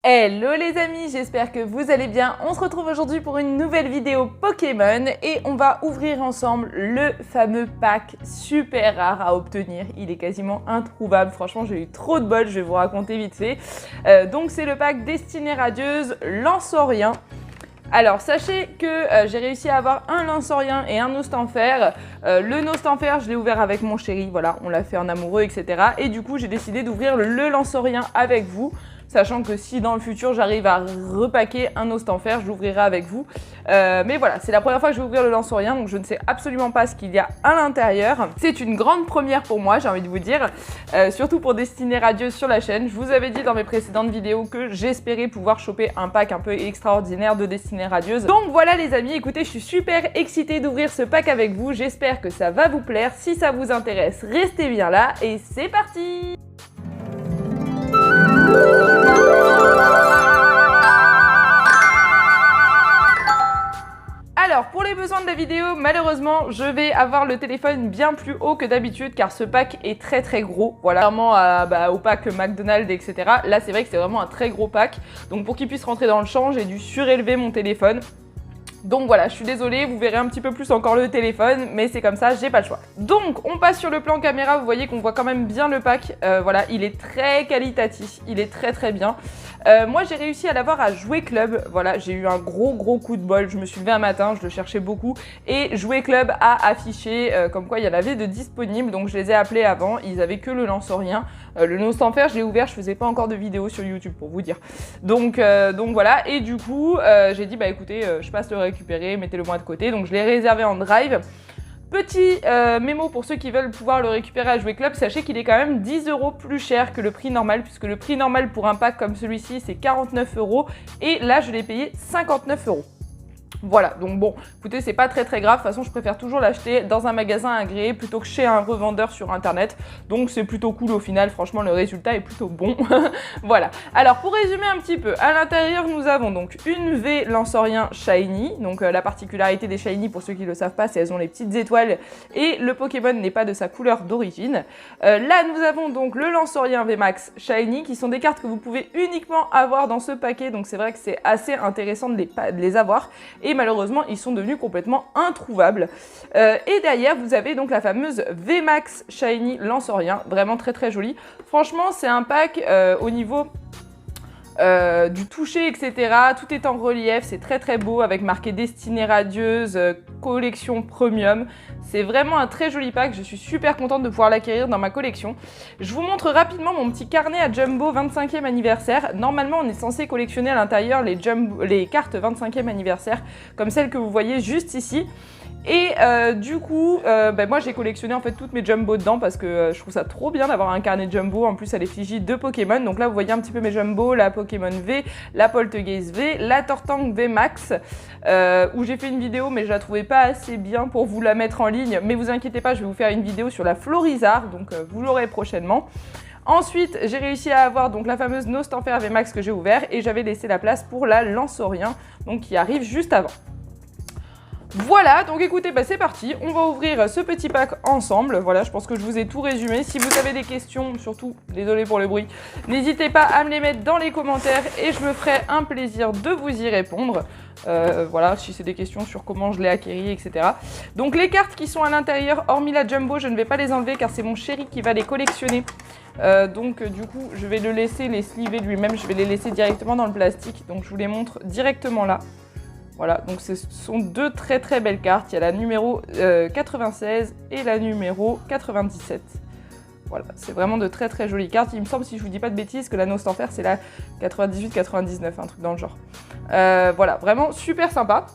Hello les amis, j'espère que vous allez bien. On se retrouve aujourd'hui pour une nouvelle vidéo Pokémon et on va ouvrir ensemble le fameux pack super rare à obtenir. Il est quasiment introuvable, franchement j'ai eu trop de bol, je vais vous raconter vite fait. Donc c'est le pack Destinée Radieuse Lanceorien. Alors sachez que j'ai réussi à avoir un Lanceorien et un Nostanfer. Le Nostanfer je l'ai ouvert avec mon chéri, voilà, on l'a fait en amoureux etc. Et du coup j'ai décidé d'ouvrir le Lanceorien avec vous. Sachant que si dans le futur j'arrive à repacker un Nostanfer, je l'ouvrirai avec vous. Mais voilà, c'est la première fois que je vais ouvrir le Lanceorien, donc je ne sais absolument pas ce qu'il y a à l'intérieur. C'est une grande première pour moi, j'ai envie de vous dire, surtout pour Destinée Radieuse sur la chaîne. Je vous avais dit dans mes précédentes vidéos que j'espérais pouvoir choper un pack un peu extraordinaire de Destinée Radieuse. Donc voilà les amis, écoutez, je suis super excitée d'ouvrir ce pack avec vous. J'espère que ça va vous plaire. Si ça vous intéresse, restez bien là et c'est parti! Alors, pour les besoins de la vidéo, malheureusement, je vais avoir le téléphone bien plus haut que d'habitude car ce pack est très gros. Voilà, vraiment au pack McDonald's, etc. Là, c'est vrai que c'est vraiment un très gros pack. Donc, pour qu'il puisse rentrer dans le champ, j'ai dû surélever mon téléphone. Donc voilà, je suis désolée, vous verrez un petit peu plus encore le téléphone, mais c'est comme ça, j'ai pas le choix. Donc, on passe sur le plan caméra, vous voyez qu'on voit quand même bien le pack. Voilà, il est très qualitatif, il est très bien. Moi, j'ai réussi à l'avoir à Jouet Club. Voilà, j'ai eu un gros coup de bol. Je me suis levée un matin, je le cherchais beaucoup. Et Jouet Club a affiché comme quoi il y en avait de disponibles. Donc, je les ai appelés avant. Ils avaient que le Lanceorien. Le Nostanfer, je l'ai ouvert. Je faisais pas encore de vidéo sur YouTube pour vous dire. Donc voilà. Et du coup, j'ai dit, bah écoutez, je passe le récupérer. Mettez-le moi de côté. Donc, je l'ai réservé en drive. Petit mémo pour ceux qui veulent pouvoir le récupérer à Jouet Club, sachez qu'il est quand même 10 € plus cher que le prix normal, puisque le prix normal pour un pack comme celui-ci, c'est 49 € et là, je l'ai payé 59 €. Voilà, donc bon, écoutez, c'est pas très grave. De toute façon, je préfère toujours l'acheter dans un magasin agréé plutôt que chez un revendeur sur internet. Donc c'est plutôt cool au final, franchement, le résultat est plutôt bon. Voilà. Alors pour résumer un petit peu, à l'intérieur, nous avons donc une V Lanceorien Shiny. Donc la particularité des Shiny, pour ceux qui ne le savent pas, c'est qu'elles ont les petites étoiles et le Pokémon n'est pas de sa couleur d'origine. Là, nous avons donc le Lanceorien VMAX Shiny, qui sont des cartes que vous pouvez uniquement avoir dans ce paquet. Donc c'est vrai que c'est assez intéressant de les avoir. Et malheureusement, ils sont devenus complètement introuvables. Et derrière, vous avez donc la fameuse VMAX Shiny Lanceorien, vraiment très jolie. Franchement, c'est un pack au niveau du toucher, etc. Tout est en relief, c'est très beau, avec marqué Destinée Radieuse, collection premium. C'est vraiment un très joli pack, je suis super contente de pouvoir l'acquérir dans ma collection. Je vous montre rapidement mon petit carnet à Jumbo 25e anniversaire. Normalement, on est censé collectionner à l'intérieur les cartes 25e anniversaire, comme celles que vous voyez juste ici. Et du coup, moi j'ai collectionné en fait toutes mes Jumbo dedans parce que je trouve ça trop bien d'avoir un carnet Jumbo en plus à l'effigie de Pokémon. Donc là vous voyez un petit peu mes Jumbo, la Pokémon V, la Poltegeist V, la Tortank V Max où j'ai fait une vidéo mais je la trouvais pas assez bien pour vous la mettre en ligne. Mais vous inquiétez pas, je vais vous faire une vidéo sur la Florizarre, donc vous l'aurez prochainement. Ensuite, j'ai réussi à avoir donc la fameuse Nostanfer V Max que j'ai ouvert et j'avais laissé la place pour la Lanceorien, donc qui arrive juste avant. Voilà, donc écoutez, c'est parti, on va ouvrir ce petit pack ensemble. Voilà, je pense que je vous ai tout résumé. Si vous avez des questions, surtout, désolé pour le bruit, n'hésitez pas à me les mettre dans les commentaires et je me ferai un plaisir de vous y répondre. Voilà, si c'est des questions sur comment je l'ai acquéri, etc. Donc les cartes qui sont à l'intérieur, hormis la Jumbo, je ne vais pas les enlever car c'est mon chéri qui va les collectionner. Du coup, je vais le laisser les sliver lui-même, je vais les laisser directement dans le plastique. Donc je vous les montre directement là. Voilà, donc ce sont deux très belles cartes. Il y a la numéro 96 et la numéro 97. Voilà, c'est vraiment de très jolies cartes. Il me semble, si je vous dis pas de bêtises, que la Nostanfer, c'est la 98-99, un truc dans le genre. Voilà, vraiment super sympa.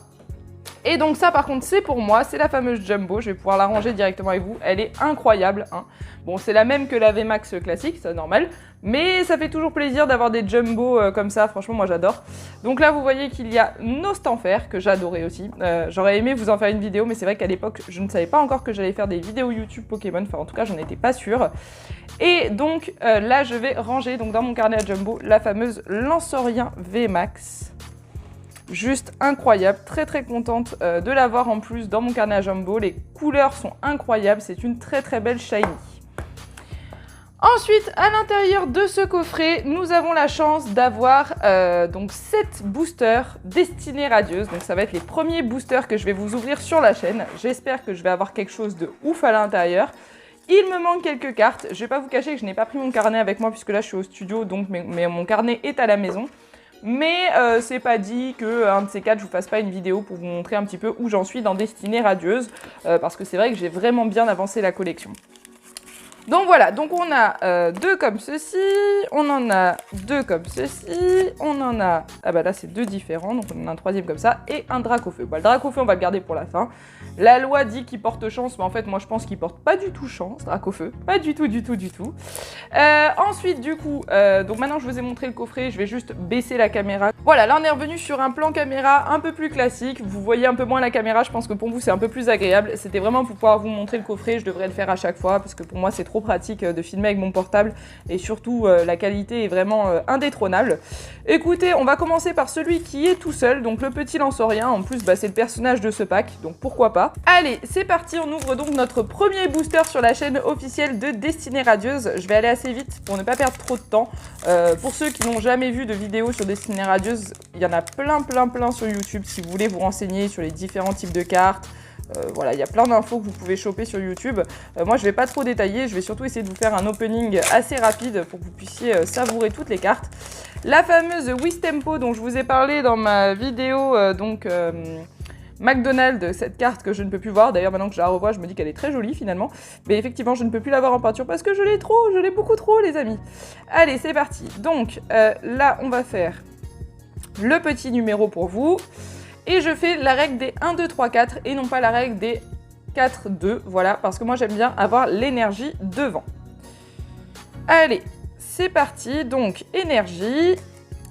Et donc ça par contre c'est pour moi, c'est la fameuse Jumbo, je vais pouvoir la ranger directement avec vous, elle est incroyable. Hein. Bon c'est la même que la VMAX classique, c'est normal, mais ça fait toujours plaisir d'avoir des Jumbo comme ça, franchement moi j'adore. Donc là vous voyez qu'il y a Nostanfer, que j'adorais aussi, j'aurais aimé vous en faire une vidéo, mais c'est vrai qu'à l'époque je ne savais pas encore que j'allais faire des vidéos YouTube Pokémon, enfin en tout cas j'en étais pas sûre. Et donc là je vais ranger donc, dans mon carnet à Jumbo la fameuse Lanceorien VMAX. Juste incroyable, très contente de l'avoir en plus dans mon carnet à Jumbo. Les couleurs sont incroyables, c'est une très belle shiny. Ensuite, à l'intérieur de ce coffret, nous avons la chance d'avoir donc 7 boosters destinés radieuses. Donc ça va être les premiers boosters que je vais vous ouvrir sur la chaîne. J'espère que je vais avoir quelque chose de ouf à l'intérieur. Il me manque quelques cartes. Je vais pas vous cacher que je n'ai pas pris mon carnet avec moi puisque là je suis au studio, donc mais mon carnet est à la maison. Mais c'est pas dit qu'un de ces 4 je vous fasse pas une vidéo pour vous montrer un petit peu où j'en suis dans Destinée Radieuse. Parce que c'est vrai que j'ai vraiment bien avancé la collection. Donc voilà, donc on a 2 comme ceci, on en a 2 comme ceci, on en a, ah bah là c'est 2 différents, donc on en a un 3e comme ça, et un Dracofeu. Bah, le Dracofeu on va le garder pour la fin. La loi dit qu'il porte chance, mais en fait moi je pense qu'il porte pas du tout chance, Dracofeu, pas du tout. Ensuite du coup, donc maintenant je vous ai montré le coffret, je vais juste baisser la caméra. Voilà, là on est revenu sur un plan caméra un peu plus classique, vous voyez un peu moins la caméra, je pense que pour vous c'est un peu plus agréable. C'était vraiment pour pouvoir vous montrer le coffret, je devrais le faire à chaque fois, parce que pour moi c'est trop pratique de filmer avec mon portable et surtout la qualité est vraiment indétrônable. Écoutez, on va commencer par celui qui est tout seul, donc le petit lance-rien. En plus bah, c'est le personnage de ce pack, donc pourquoi pas. Allez, c'est parti, on ouvre donc notre premier booster sur la chaîne officielle de Destinée Radieuse. Je vais aller assez vite pour ne pas perdre trop de temps. Pour ceux qui n'ont jamais vu de vidéo sur Destinée Radieuse, il y en a plein sur YouTube si vous voulez vous renseigner sur les différents types de cartes. Voilà, il y a plein d'infos que vous pouvez choper sur YouTube. Moi, je vais pas trop détailler, je vais surtout essayer de vous faire un opening assez rapide pour que vous puissiez savourer toutes les cartes. La fameuse Wistempo dont je vous ai parlé dans ma vidéo, McDonald's, cette carte que je ne peux plus voir. D'ailleurs, maintenant que je la revois, je me dis qu'elle est très jolie finalement. Mais effectivement, je ne peux plus la voir en peinture parce que je l'ai beaucoup trop, les amis. Allez, c'est parti. Donc, là, on va faire le petit numéro pour vous. Et je fais la règle des 1, 2, 3, 4 et non pas la règle des 4, 2. Voilà, parce que moi j'aime bien avoir l'énergie devant. Allez, c'est parti. Donc, énergie,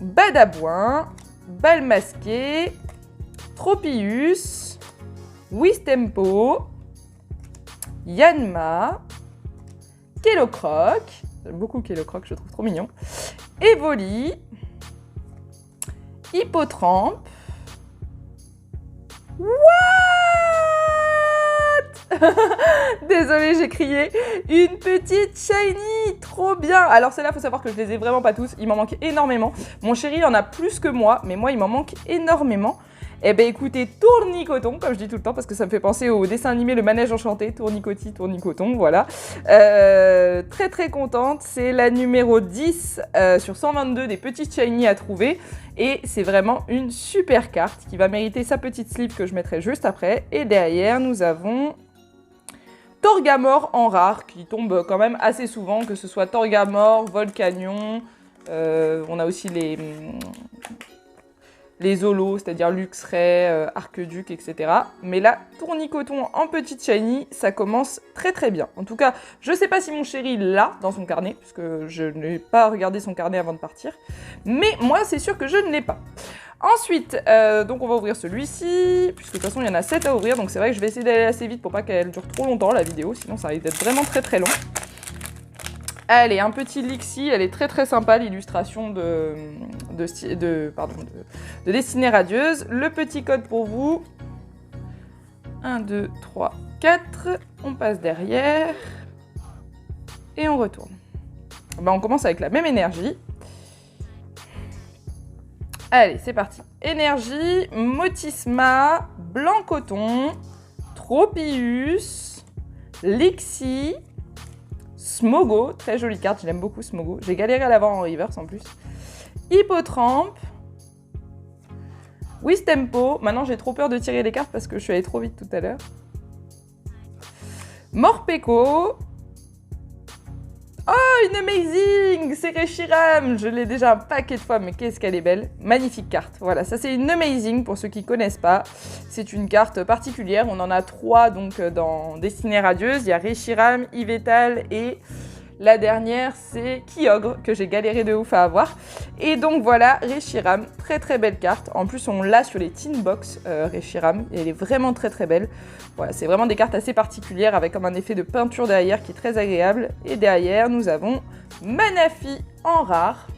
Badabouin, Bal Masqué, Tropius, Wistempo, Yanma, Kellocroc. J'aime beaucoup Kellocroc, je le trouve trop mignon. Evoli, Hippotrampe. What? Désolée, j'ai crié. Une petite shiny, trop bien. Alors celle-là, faut savoir que je les ai vraiment pas tous. Il m'en manque énormément. Mon chéri en a plus que moi, mais moi, il m'en manque énormément. Eh ben écoutez, Tournicoton, comme je dis tout le temps, parce que ça me fait penser au dessin animé Le Manège Enchanté, Tournicoti, Tournicoton, voilà. Très contente, c'est la numéro 10 sur 122 des petites shiny à trouver. Et c'est vraiment une super carte qui va mériter sa petite slip que je mettrai juste après. Et derrière, nous avons Torgamore en rare, qui tombe quand même assez souvent, que ce soit Torgamore, Volcanion, on a aussi les Zolos, c'est-à-dire Luxray, Arqueduc, etc. Mais là, Tournicoton en petite shiny, ça commence très bien. En tout cas, je sais pas si mon chéri l'a dans son carnet, puisque je n'ai pas regardé son carnet avant de partir. Mais moi, c'est sûr que je ne l'ai pas. Ensuite, donc on va ouvrir celui-ci, puisque de toute façon, il y en a 7 à ouvrir. Donc c'est vrai que je vais essayer d'aller assez vite pour pas qu'elle dure trop longtemps, la vidéo. Sinon, ça risque d'être vraiment très long. Allez, un petit Lixie, elle est très sympa, l'illustration de Destinée Radieuse. Le petit code pour vous. 1, 2, 3, 4. On passe derrière. Et on retourne. Ben, on commence avec la même énergie. Allez, c'est parti. Énergie, Motisma, Blancoton, Tropius, Lixie, Smogo, très jolie carte, je l'aime beaucoup Smogo. J'ai galéré à l'avoir en reverse en plus. Hippotrampe. Wistempo. Maintenant j'ai trop peur de tirer les cartes parce que je suis allée trop vite tout à l'heure. Morpeko. Oh, une Amazing! C'est Reshiram! Je l'ai déjà un paquet de fois, mais qu'est-ce qu'elle est belle. Magnifique carte. Voilà, ça c'est une Amazing pour ceux qui ne connaissent pas. C'est une carte particulière. On en a 3 donc dans Destinée Radieuse. Il y a Reshiram, Yveltal et la dernière c'est Kyogre que j'ai galéré de ouf à avoir. Et donc voilà, Reshiram, très belle carte. En plus on l'a sur les Tin Box Reshiram et elle est vraiment très belle. Voilà, c'est vraiment des cartes assez particulières avec comme un effet de peinture derrière qui est très agréable. Et derrière nous avons Manafi en rare.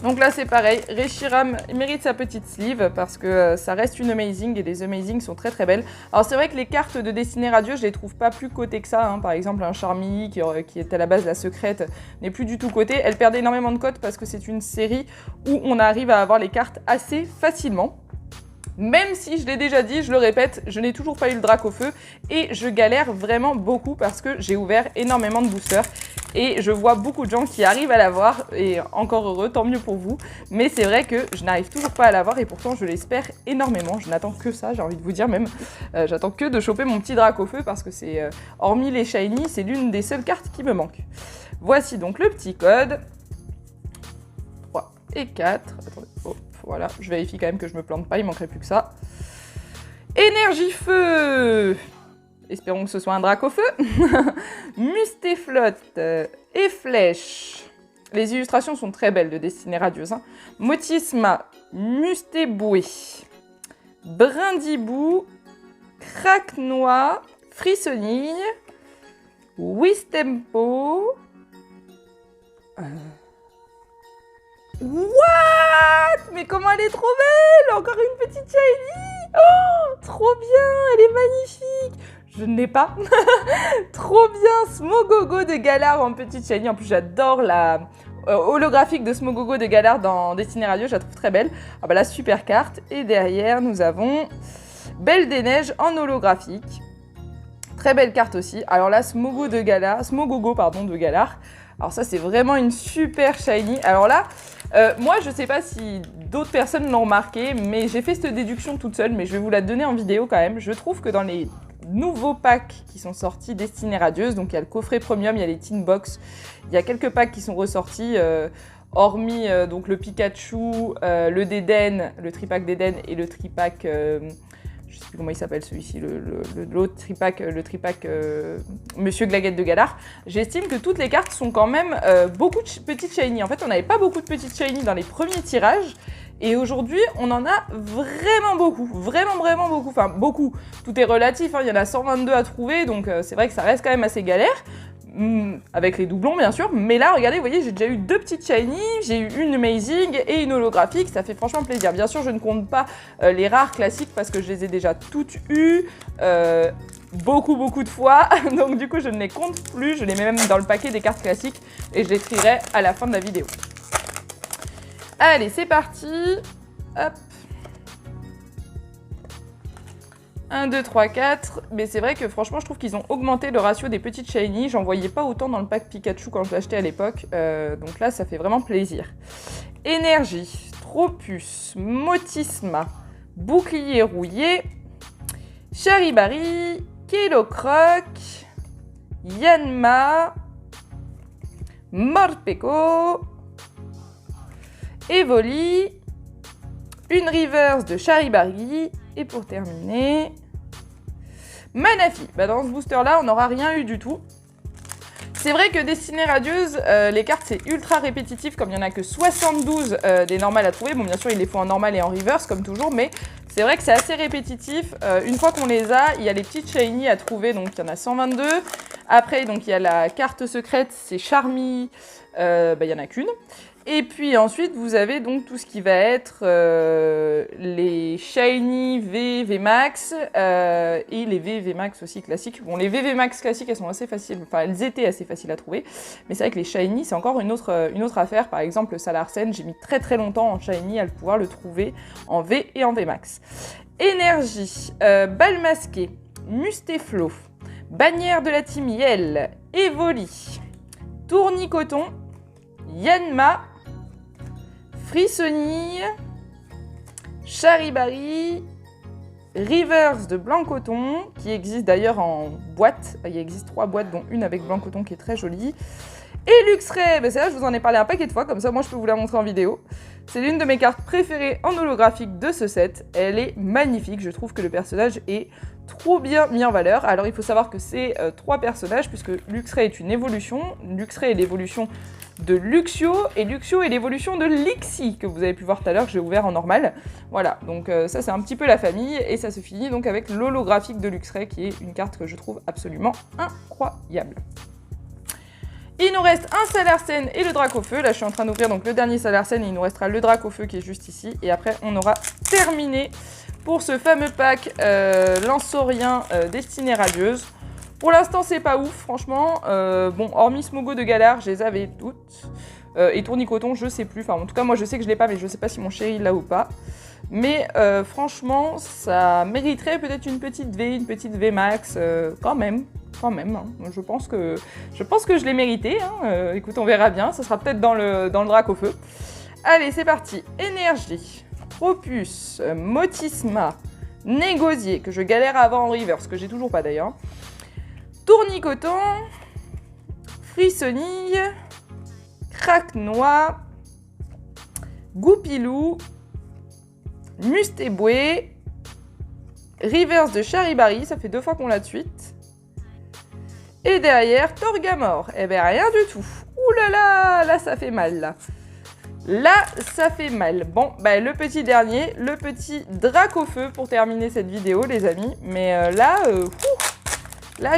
Donc là c'est pareil, Reshiram mérite sa petite sleeve parce que ça reste une amazing et les amazing sont très très belles. Alors c'est vrai que les cartes de Destinée Radieuse, je les trouve pas plus cotées que ça, hein. Par exemple un Charmilly qui est à la base la secrète n'est plus du tout cotée. Elle perd énormément de cotes parce que c'est une série où on arrive à avoir les cartes assez facilement. Même si je l'ai déjà dit, je le répète, je n'ai toujours pas eu le Dracofeu et je galère vraiment beaucoup parce que j'ai ouvert énormément de boosters et je vois beaucoup de gens qui arrivent à l'avoir et encore heureux, tant mieux pour vous. Mais c'est vrai que je n'arrive toujours pas à l'avoir et pourtant je l'espère énormément. Je n'attends que ça, j'ai envie de vous dire même. J'attends que de choper mon petit Dracofeu parce que c'est, hormis les shiny, c'est l'une des seules cartes qui me manque. Voici donc le petit code. 3 et 4. Attendez, oh. Voilà, je vérifie quand même que je me plante pas, il manquerait plus que ça. Énergie feu. Espérons que ce soit un Dracofeu. Mustéflotte et Flèche. Les illustrations sont très belles de Destinée Radieuse. Hein. Motisma, Mustéboué, Brindibou, Craquenois, Frissonille, Wistempo. What? Mais comment elle est trop belle! Encore une petite shiny! Oh, trop bien! Elle est magnifique! Je ne l'ai pas. Trop bien! Smogogo de Galar en petite shiny. En plus, j'adore la holographique de Smogogo de Galar dans Destinée Radieuse. Je la trouve très belle. Ah bah la super carte. Et derrière, nous avons Belle des Neiges en holographique. Très belle carte aussi. Alors là, Smogogo de Galar. Alors ça, c'est vraiment une super shiny. Alors là, moi, je sais pas si d'autres personnes l'ont remarqué, mais j'ai fait cette déduction toute seule, mais je vais vous la donner en vidéo quand même. Je trouve que dans les nouveaux packs qui sont sortis Destinée Radieuse, donc il y a le coffret premium, il y a les Teen Box, il y a quelques packs qui sont ressortis, hormis donc le Pikachu, le Dédenne, le tripack Dédenne et le tripack... je sais plus comment il s'appelle celui-ci, l'autre tripack, le tripack Monsieur Glaguette de Galar. J'estime que toutes les cartes sont quand même beaucoup de petites shiny. En fait, on n'avait pas beaucoup de petites shiny dans les premiers tirages. Et aujourd'hui, on en a vraiment beaucoup. Vraiment beaucoup. Enfin, beaucoup. Tout est relatif, hein. Il y en a 122 à trouver. Donc, c'est vrai que ça reste quand même assez galère. Avec les doublons bien sûr, mais là regardez, vous voyez, j'ai déjà eu 2 petites shiny, j'ai eu une amazing et une holographique, ça fait franchement plaisir. Bien sûr, je ne compte pas les rares classiques parce que je les ai déjà toutes eues beaucoup de fois, donc du coup je ne les compte plus, je les mets même dans le paquet des cartes classiques et je les trierai à la fin de la vidéo. Allez, c'est parti. Hop. 1, 2, 3, 4. Mais c'est vrai que franchement, je trouve qu'ils ont augmenté le ratio des petites shiny. J'en voyais pas autant dans le pack Pikachu quand je l'achetais à l'époque. Donc là, ça fait vraiment plaisir. Énergie, Tropus, Motisma, Bouclier rouillé, Charibari, Kilocroc, Yanma, Morpeko, Evoli, une reverse de Charibari, et pour terminer, Manafi. Bah dans ce booster-là, on n'aura rien eu du tout. C'est vrai que Destinée Radieuse, les cartes c'est ultra répétitif, comme il n'y en a que 72 des normales à trouver. Bon, bien sûr, il les faut en normal et en reverse, comme toujours, mais c'est vrai que c'est assez répétitif. Une fois qu'on les a, il y a les petites shiny à trouver, donc il y en a 122. Après, donc il y a la carte secrète, c'est Charmy, il n'y en a qu'une. Et puis ensuite, vous avez donc tout ce qui va être les Shiny VVMAX et les VVMAX aussi classiques. Bon, les VVMAX classiques, elles sont assez faciles, enfin elles étaient assez faciles à trouver. Mais c'est vrai que les Shiny, c'est encore une autre affaire. Par exemple, le Salarsen, j'ai mis très longtemps en Shiny à pouvoir le trouver en V et en VMAX. Énergie, Balle masquée, Mustéflo, Bannière de la Team Yell, Evoli, Tournicoton, Yanma, Frissonille, Charibari, Reverse de Blanc Coton, qui existe d'ailleurs en boîte. Il existe 3 boîtes, dont une avec Blanc Coton qui est très jolie. Et Luxray, ben c'est là, je vous en ai parlé un paquet de fois, comme ça moi je peux vous la montrer en vidéo. C'est l'une de mes cartes préférées en holographique de ce set. Elle est magnifique, je trouve que le personnage est trop bien mis en valeur. Alors il faut savoir que c'est 3 personnages, puisque Luxray est une évolution. Luxray est l'évolution de Luxio, et Luxio est l'évolution de Lixie, que vous avez pu voir tout à l'heure, que j'ai ouvert en normal. Voilà, donc ça c'est un petit peu la famille, et ça se finit donc avec l'holographique de Luxray, qui est une carte que je trouve absolument incroyable. Il nous reste un Salarsen et le Dracofeu. Là, je suis en train d'ouvrir donc le dernier Salarsen et il nous restera le Dracofeu qui est juste ici. Et après, on aura terminé pour ce fameux pack Lansaurien Destinée Radieuse. Pour l'instant, c'est pas ouf, franchement. Bon, hormis Smogo de Galar, je les avais toutes. Et Tournicoton, je sais plus. Enfin, en tout cas, moi, je sais que je l'ai pas, mais je sais pas si mon chéri l'a ou pas. Mais franchement, ça mériterait peut-être une petite V max, quand même. Hein. Je pense que je l'ai mérité. Hein. Écoute, on verra bien. Ça sera peut-être dans le Dracofeu. Allez, c'est parti. Énergie, Propus, Motisma, Négosier, que je galère à avoir en reverse, que j'ai toujours pas d'ailleurs. Tournicoton, Frissonille, Craque-Noix, Goupilou, Mustéboué, Reverse de Charibari, ça fait 2 fois qu'on l'a de suite. Et derrière, Torgamore. Eh ben rien du tout. Ouh là là, là ça fait mal là. Là, ça fait mal. Bon, bah le petit dernier, le petit Dracofeu pour terminer cette vidéo les amis. Mais là,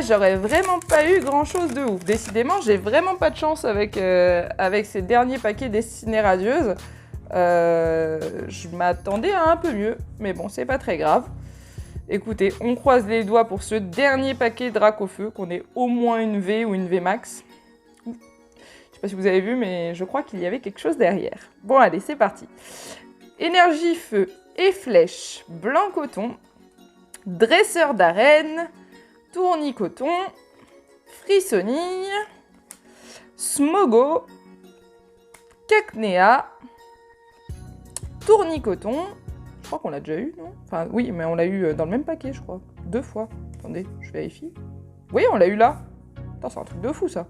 j'aurais vraiment pas eu grand chose de ouf. Décidément, j'ai vraiment pas de chance avec ces derniers paquets Destinée Radieuse. Je m'attendais à un peu mieux, mais bon, c'est pas très grave. Écoutez, on croise les doigts pour ce dernier paquet Dracofeu, qu'on ait au moins une V ou une V max. Je sais pas si vous avez vu, mais je crois qu'il y avait quelque chose derrière. Bon, allez, c'est parti. Énergie Feu et Flèche, Blanc Coton, Dresseur d'Arène, Tournicoton, Frissonille, Smogo, Cacnea, Tournicoton. Je crois qu'on l'a déjà eu, non? Enfin, oui, mais on l'a eu dans le même paquet, je crois. 2 fois. Attendez, je vérifie. Oui, on l'a eu là. Putain, c'est un truc de fou, ça.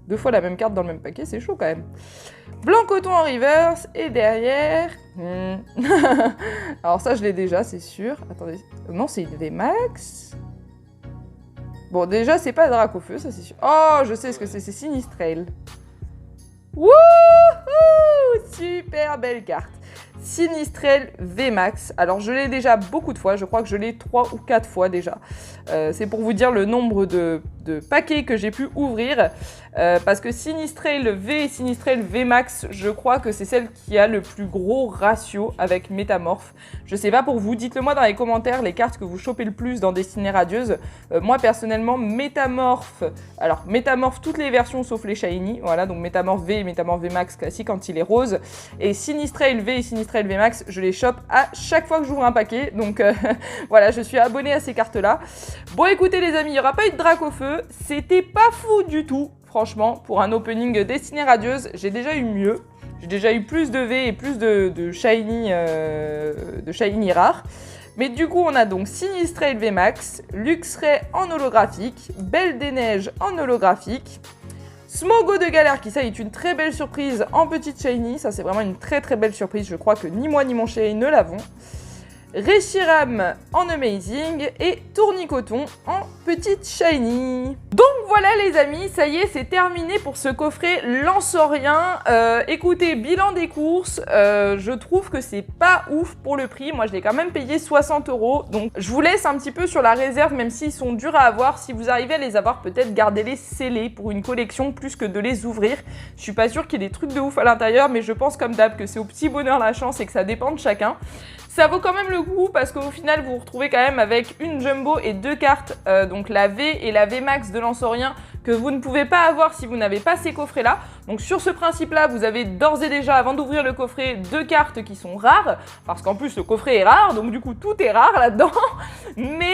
2 fois la même carte dans le même paquet, c'est chaud, quand même. Blanc Coton en reverse, et derrière... Alors ça, je l'ai déjà, c'est sûr. Attendez. Non, c'est une V-Max. Bon, déjà, c'est pas Dracofeu, ça, c'est sûr. Oh, je sais ce que c'est Sinistrel. Wouhou! Super belle carte. Sinistrel VMAX. Alors, je l'ai déjà beaucoup de fois. Je crois que je l'ai 3 ou 4 fois déjà. C'est pour vous dire le nombre de paquets que j'ai pu ouvrir. Parce que Sinistrel V et Sinistrel VMAX, je crois que c'est celle qui a le plus gros ratio avec Métamorphe. Je sais pas pour vous. Dites-le moi dans les commentaires les cartes que vous chopez le plus dans Destinée Radieuse. Moi, personnellement, Métamorphe... Alors, Métamorphe, toutes les versions sauf les Shiny. Voilà, donc Métamorphe V et Métamorphe VMAX classique quand il est rose. Et Sinistrel V et Sinistrel VMAX, je les chope à chaque fois que j'ouvre un paquet. Donc voilà, je suis abonnée à ces cartes-là. Bon, écoutez les amis, il n'y aura pas eu de Dracofeu. C'était pas fou du tout, franchement, pour un opening Destinée Radieuse. J'ai déjà eu mieux. J'ai déjà eu plus de V et plus de shiny rares. Mais du coup, on a donc Sinistrel VMAX, Luxray en holographique, Belle des Neiges en holographique, Smogo de Galar, qui ça est une très belle surprise en petite shiny. Ça, c'est vraiment une très très belle surprise. Je crois que ni moi ni mon chéri ne l'avons. Reshiram en Amazing et Tournicoton en petite shiny. Donc voilà les amis, ça y est, c'est terminé pour ce coffret Lansaurien. Écoutez, bilan des courses, je trouve que c'est pas ouf pour le prix. Moi, je l'ai quand même payé 60 €. Donc je vous laisse un petit peu sur la réserve, même s'ils sont durs à avoir. Si vous arrivez à les avoir, peut-être gardez-les scellés pour une collection plus que de les ouvrir. Je suis pas sûre qu'il y ait des trucs de ouf à l'intérieur, mais je pense comme d'hab que c'est au petit bonheur la chance et que ça dépend de chacun. Ça vaut quand même le coup parce qu'au final, vous vous retrouvez quand même avec une Jumbo et 2 cartes, donc la V et la VMAX de Lansaurien, que vous ne pouvez pas avoir si vous n'avez pas ces coffrets-là. Donc sur ce principe-là, vous avez d'ores et déjà, avant d'ouvrir le coffret, 2 cartes qui sont rares, parce qu'en plus le coffret est rare, donc du coup tout est rare là-dedans. Mais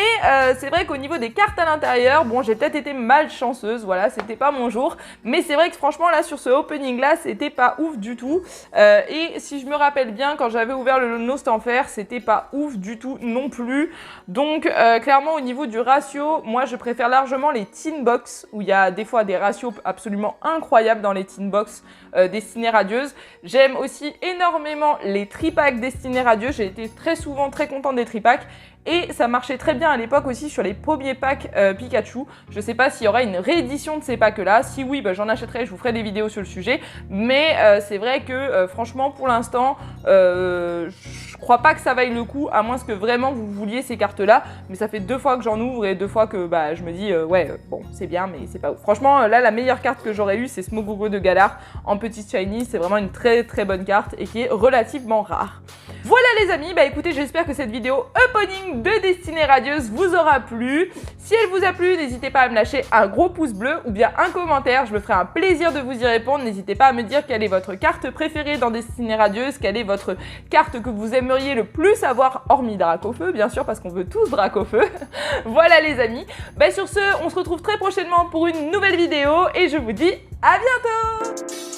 c'est vrai qu'au niveau des cartes à l'intérieur, bon, j'ai peut-être été malchanceuse, voilà, c'était pas mon jour. Mais c'est vrai que franchement là, sur ce opening-là, c'était pas ouf du tout. Et si je me rappelle bien, quand j'avais ouvert le Nost en fer, c'était pas ouf du tout non plus. Donc clairement au niveau du ratio, moi je préfère largement les Teen Box, où il y a des fois des ratios absolument incroyables dans les Teen Box Destinée Radieuse. J'aime aussi énormément les tripacks Destinée Radieuse, j'ai été très souvent très contente des tripacks. et ça marchait très bien à l'époque aussi sur les premiers packs Pikachu. Je sais pas s'il y aura une réédition de ces packs là, si oui bah, j'en achèterai, je vous ferai des vidéos sur le sujet, mais c'est vrai que franchement pour l'instant je crois pas que ça vaille le coup, à moins que vraiment vous vouliez ces cartes là, mais ça fait 2 fois que j'en ouvre et 2 fois que bah, je me dis ouais bon c'est bien mais c'est pas ouf. Franchement là la meilleure carte que j'aurais eu c'est Smogogo de Galar en petit shiny, c'est vraiment une très très bonne carte et qui est relativement rare. Voilà les amis, bah écoutez j'espère que cette vidéo opening de Destinée Radieuse vous aura plu. Si elle vous a plu, n'hésitez pas à me lâcher un gros pouce bleu ou bien un commentaire, je me ferai un plaisir de vous y répondre. N'hésitez pas à me dire quelle est votre carte préférée dans Destinée Radieuse, quelle est votre carte que vous aimeriez le plus avoir, hormis Dracofeu bien sûr, parce qu'on veut tous Dracofeu. Voilà les amis, bah sur ce, on se retrouve très prochainement pour une nouvelle vidéo et je vous dis à bientôt.